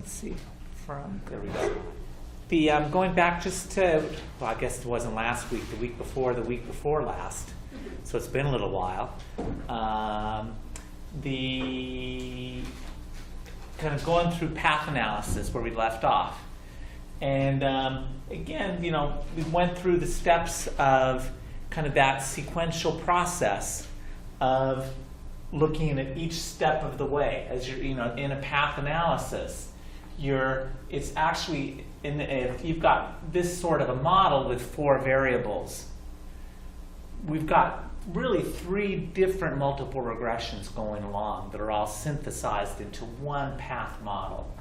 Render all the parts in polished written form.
let's see, there we go. Going back just to, well, I guess it wasn't last week, the week before last, so it's been a little while. The kind of going through path analysis where we left off. And again, we went through the steps of kind of that sequential process of looking at each step of the way. As you're, in a path analysis, it's actually, if you've got this sort of a model with 4 variables, we've got really 3 different multiple regressions going along that are all synthesized into one path model.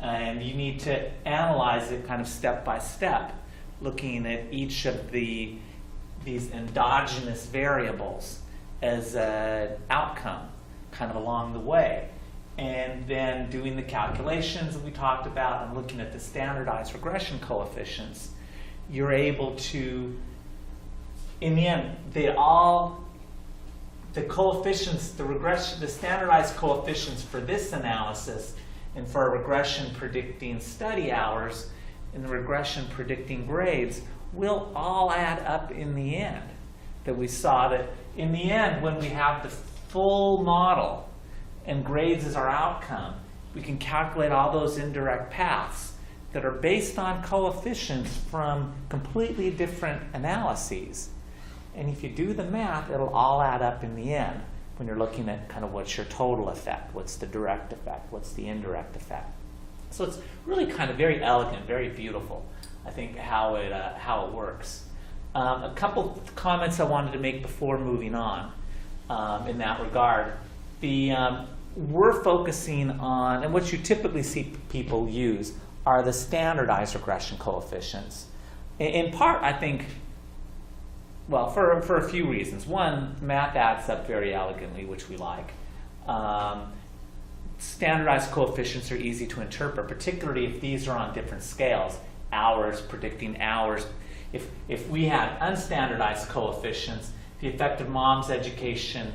And you need to analyze it kind of step by step, looking at each of these endogenous variables as an outcome kind of along the way. And then doing the calculations that we talked about and looking at the standardized regression coefficients, you're able to, in the end, the coefficients, the standardized coefficients for this analysis and for a regression predicting study hours and the regression predicting grades will all add up in the end. That we saw that in the end, when we have the full model and grades as our outcome, we can calculate all those indirect paths that are based on coefficients from completely different analyses. And if you do the math, it'll all add up in the end when you're looking at kind of what's your total effect, what's the direct effect, what's the indirect effect. So it's really kind of very elegant, very beautiful, I think, how it works. A couple comments I wanted to make before moving on in that regard. We're focusing on, and what you typically see people use are the standardized regression coefficients. In part, I think, well, for a few reasons. One, math adds up very elegantly, which we like. Standardized coefficients are easy to interpret, particularly if these are on different scales. Hours, predicting hours. If we had unstandardized coefficients, the effect of mom's education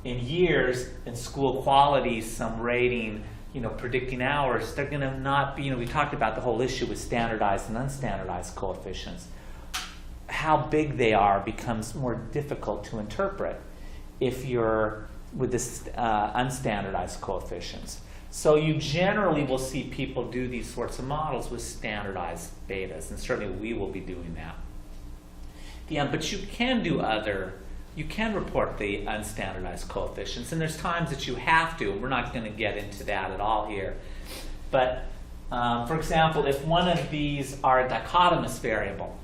in years and school quality, some rating, predicting hours, they're going to not be, we talked about the whole issue with standardized and unstandardized coefficients. How big they are becomes more difficult to interpret if you're with this unstandardized coefficients. So you generally will see people do these sorts of models with standardized betas, and certainly we will be doing that. But you can report the unstandardized coefficients, and there's times that you have to. We're not going to get into that at all here. But for example, if one of these are a dichotomous variable,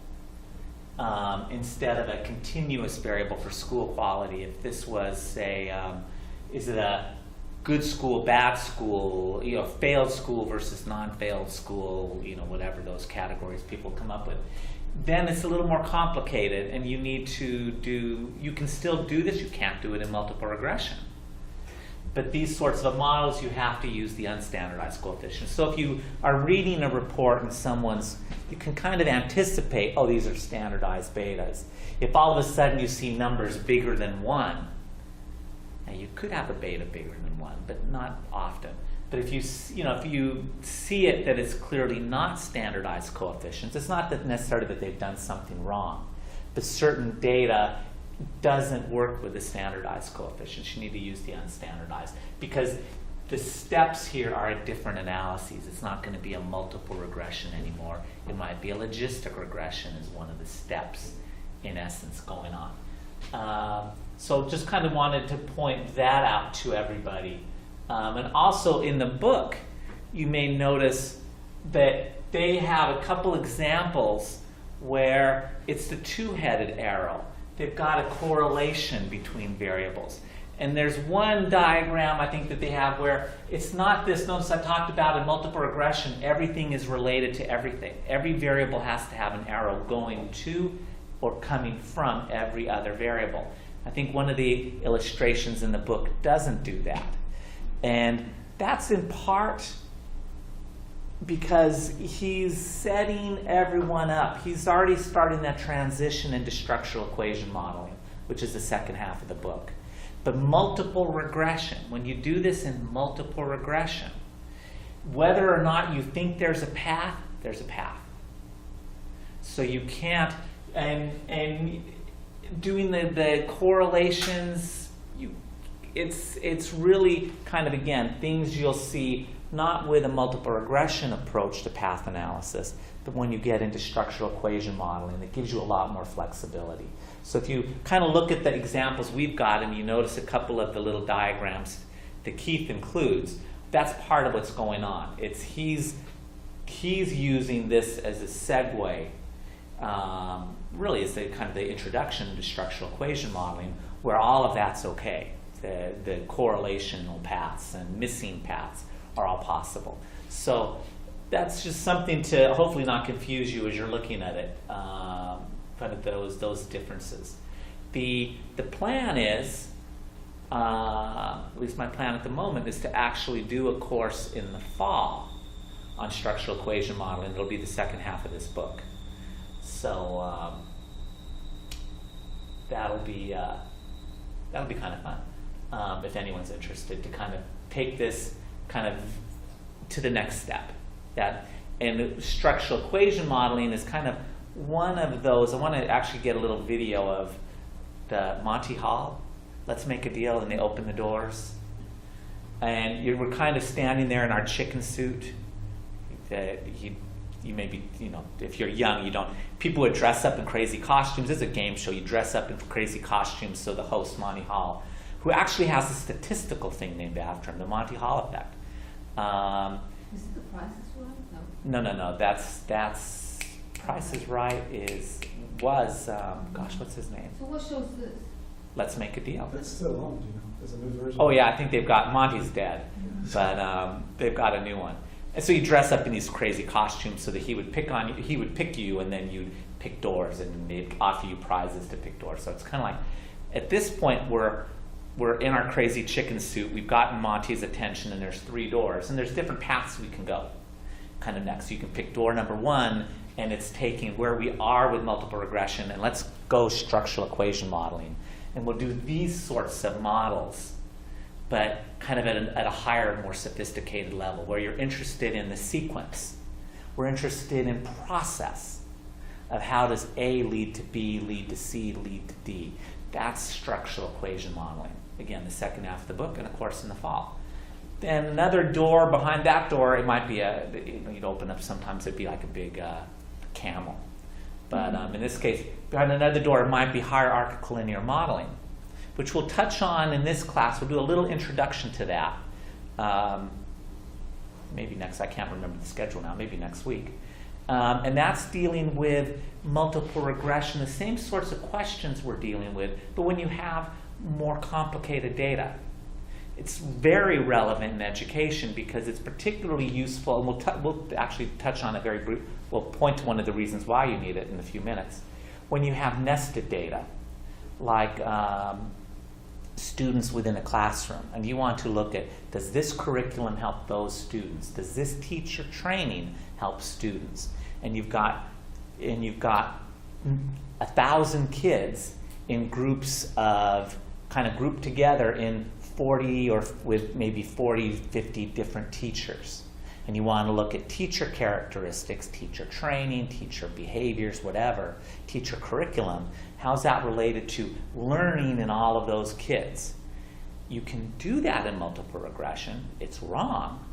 instead of a continuous variable for school quality, if this was, say, is it a good school, bad school, failed school versus non-failed school, whatever those categories people come up with, then it's a little more complicated, and you need to you can still do this, you can't do it in multiple regression. But these sorts of models, you have to use the unstandardized coefficients. So if you are reading a report and you can kind of anticipate, oh, these are standardized betas. If all of a sudden you see numbers bigger than 1, now you could have a beta bigger than 1, but not often. But if you see it that it's clearly not standardized coefficients, it's not that necessarily that they've done something wrong, but certain data doesn't work with the standardized coefficients. You need to use the unstandardized because the steps here are different analyses. It's not going to be a multiple regression anymore. It might be a logistic regression is one of the steps in essence going on. So just kind of wanted to point that out to everybody. And also in the book, you may notice that they have a couple examples where it's the two-headed arrow. They've got a correlation between variables. And there's one diagram, I think, that they have where it's not this. Notice I talked about in multiple regression, everything is related to everything. Every variable has to have an arrow going to or coming from every other variable. I think one of the illustrations in the book doesn't do that. And that's in part because he's setting everyone up. He's already starting that transition into structural equation modeling, which is the second half of the book. But multiple regression, when you do this in multiple regression, whether or not you think there's a path, there's a path. So you can't, and doing the correlations, it's really kind of, again, things you'll see not with a multiple regression approach to path analysis, but when you get into structural equation modeling, it gives you a lot more flexibility. So if you kind of look at the examples we've got and you notice a couple of the little diagrams that Keith includes, that's part of what's going on. It's he's using this as a segue, really as the kind of the introduction to structural equation modeling, where all of that's okay. The correlational paths and missing paths are all possible. So that's just something to hopefully not confuse you as you're looking at it, kind of those differences. The plan is, at least my plan at the moment, is to actually do a course in the fall on structural equation modeling. It'll be the second half of this book. So that'll be kind of fun if anyone's interested to kind of take this kind of to the next step. And structural equation modeling is kind of one of those. I want to actually get a little video of the Monty Hall. Let's make a deal, and they open the doors, and we're kind of standing there in our chicken suit. You may be, if you're young, you don't. People would dress up in crazy costumes. This is a game show. You dress up in crazy costumes. So the host, Monty Hall, who actually has a statistical thing named after him, the Monty Hall effect. Is it the Price is Right? No. That's Price is Right was what's his name? So what show's this? Let's Make a Deal. It's still on, There's a new version. Oh yeah, I think they've got, Monty's dead, but they've got a new one. And so you dress up in these crazy costumes so that he would pick you, and then you'd pick doors, and they'd offer you prizes to pick doors. So it's kind of like, at this point we're in our crazy chicken suit. We've gotten Monty's attention, and there's 3 doors, and there's different paths we can go. Kind of next, you can pick door number 1, and it's taking where we are with multiple regression, and let's go structural equation modeling. And we'll do these sorts of models, but kind of at a higher, more sophisticated level, where you're interested in the sequence. We're interested in process of how does A lead to B, lead to C, lead to D. That's structural equation modeling. Again, the second half of the book, and of course in the fall. Then another door, behind that door, it might be you'd open up, sometimes it'd be like a big camel. But in this case, behind another door, it might be hierarchical linear modeling, which we'll touch on in this class. We'll do a little introduction to that. Maybe next, I can't remember the schedule now, maybe next week. And that's dealing with multiple regression, the same sorts of questions we're dealing with, but when you have more complicated data. It's very relevant in education because it's particularly useful, and we'll actually touch on it very briefly. We'll point to one of the reasons why you need it in a few minutes. When you have nested data, like students within a classroom, and you want to look at, does this curriculum help those students? Does this teacher training help students? And you've got 1,000 kids in groups of, kind of grouped together in 40 or with maybe 40, 50 different teachers. And you want to look at teacher characteristics, teacher training, teacher behaviors, whatever, teacher curriculum. How's that related to learning in all of those kids? You can do that in multiple regression. It's wrong.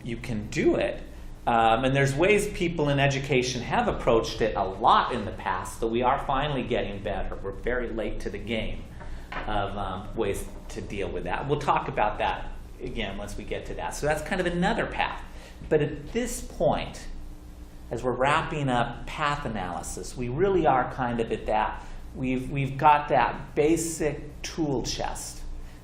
You can do it. And there's ways people in education have approached it a lot in the past, though we are finally getting better. We're very late to the game of ways to deal with that. We'll talk about that again once we get to that. So that's kind of another path. But at this point, as we're wrapping up path analysis, we really are kind of at that. We've got that basic tool chest.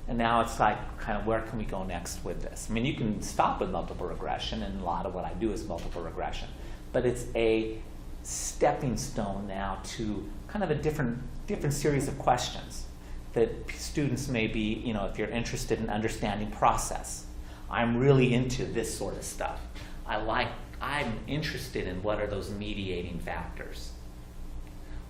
And now it's like, kind of, where can we go next with this? I mean, you can stop with multiple regression, and a lot of what I do is multiple regression. But it's a stepping stone now to kind of a different I'm of questions that students may be, if you're interested in understanding process. I'm really into this sort of stuff. I'm interested in what are those mediating factors.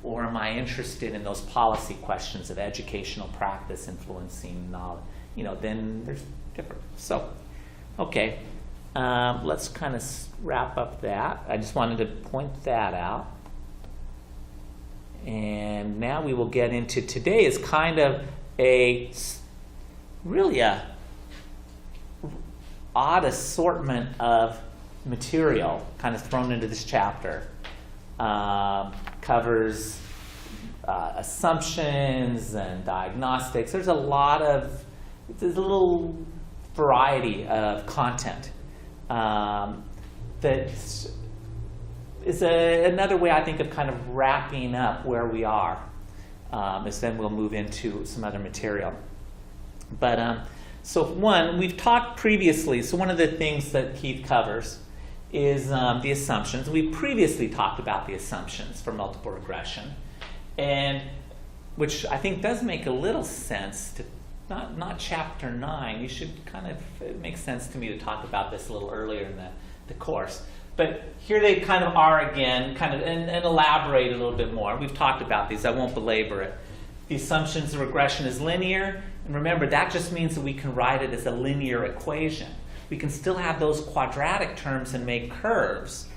Or am I interested in those policy questions of educational practice influencing knowledge? Then there's different. So, okay. let's kind of wrap up that. I just wanted to point that out. And now we will get into today is kind of really a odd assortment of material kind of thrown into this chapter. Covers assumptions and diagnostics. There's a little variety of content that is another way I think of kind of wrapping up where we are. Is then we'll move into some other material. But so one, we've talked previously, so one of the things that Keith covers is the assumptions. We previously talked about the assumptions for multiple regression, and which I think does make a little sense to not chapter 9. You should it makes sense to me to talk about this a little earlier in the course. But here they kind of are again, and elaborate a little bit more. We've talked about these, I won't belabor it. The assumptions of regression is linear, and remember that just means that we can write it as a linear equation. We can still have those quadratic terms and make curves,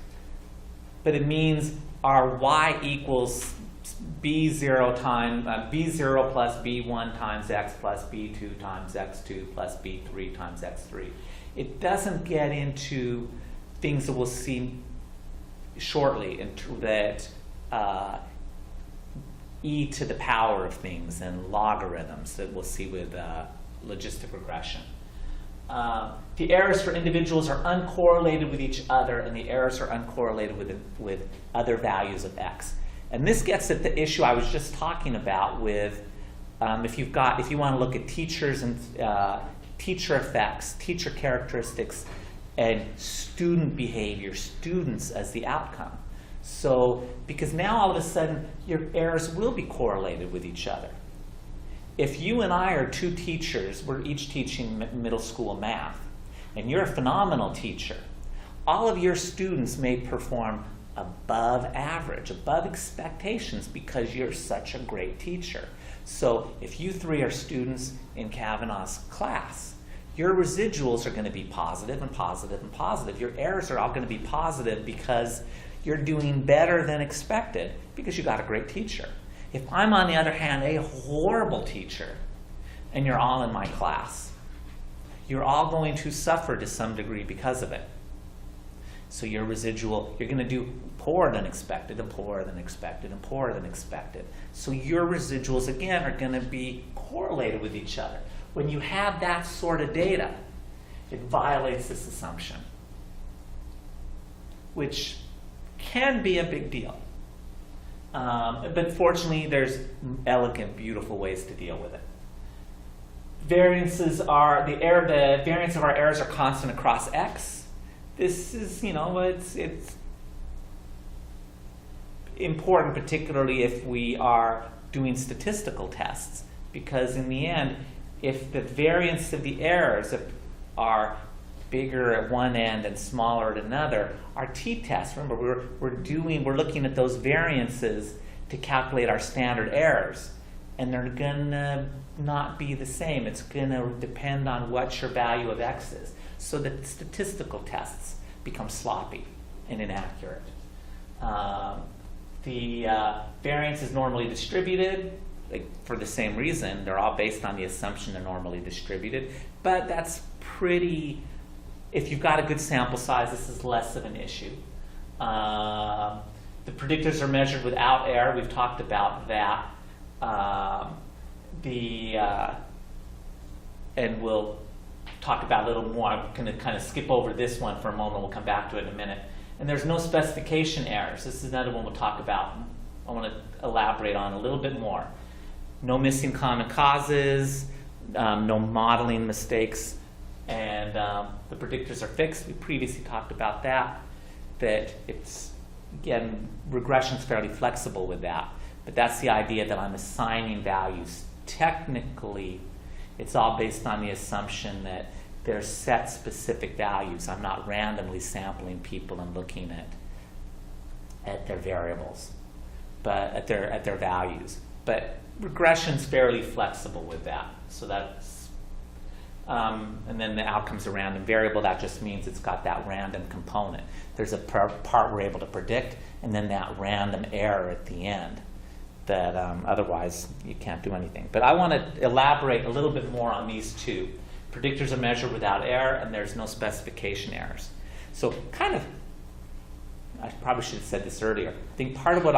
but it means our y equals b0 plus b1 times x plus b2 times x2 plus b3 times x3. It doesn't get into things that we'll see shortly, that e to the power of things and logarithms that we'll see with logistic regression. The errors for individuals are uncorrelated with each other, and the errors are uncorrelated with other values of x. And this gets at the issue I was just talking about with if you want to look at teachers and teacher effects, teacher characteristics, and student behavior, students as the outcome. So, because now all of a sudden your errors will be correlated with each other. If you and I are two teachers, we're each teaching middle school math, and you're a phenomenal teacher, all of your students may perform above average, above expectations, because you're such a great teacher. So if you three are students in Kavanaugh's class, your residuals are going to be positive and positive and positive. Your errors are all going to be positive because you're doing better than expected because you got a great teacher. If I'm, on the other hand, a horrible teacher, and you're all in my class, you're all going to suffer to some degree because of it. So your residual, you're going to do poorer than expected and poorer than expected and poorer than expected. So your residuals, again, are going to be correlated with each other. When you have that sort of data, it violates this assumption, which can be a big deal. But fortunately, there's elegant, beautiful ways to deal with it. Variances are, the variance of our errors are constant across x. This is, it's important, particularly if we are doing statistical tests, because in the end, if the variance of the errors are bigger at one end and smaller at another, our t-test, remember, we're looking at those variances to calculate our standard errors, and they're gonna not be the same. It's gonna depend on what your value of x is. So the statistical tests become sloppy and inaccurate. The variance is normally distributed, for the same reason. They're all based on the assumption they're normally distributed, but that's pretty, if you've got a good sample size, this is less of an issue. The predictors are measured without error. We've talked about that. And we'll talk about a little more. I'm going to kind of skip over this one for a moment. We'll come back to it in a minute. And there's no specification errors. This is another one we'll talk about. I want to elaborate on a little bit more. No missing common causes, no modeling mistakes, and the predictors are fixed. We previously talked about that it's, again, regression's fairly flexible with that, but that's the idea that I'm assigning values. Technically, it's all based on the assumption that they're set specific values. I'm not randomly sampling people and looking at their variables, but at their values. But regression's fairly flexible with that, so that's And then the outcome's a random variable. That just means it's got that random component. There's a part we're able to predict, and then that random error at the end that otherwise you can't do anything. But I want to elaborate a little bit more on these two. Predictors are measured without error, and there's no specification errors. So I probably should have said this earlier. I think part of what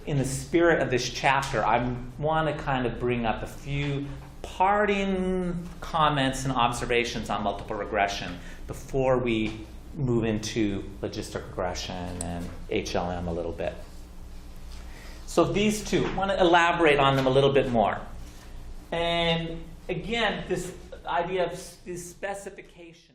in the spirit of this chapter, I want to kind of bring up a few parting comments and observations on multiple regression before we move into logistic regression and HLM a little bit. So these two, I want to elaborate on them a little bit more. And again, this idea of this specification.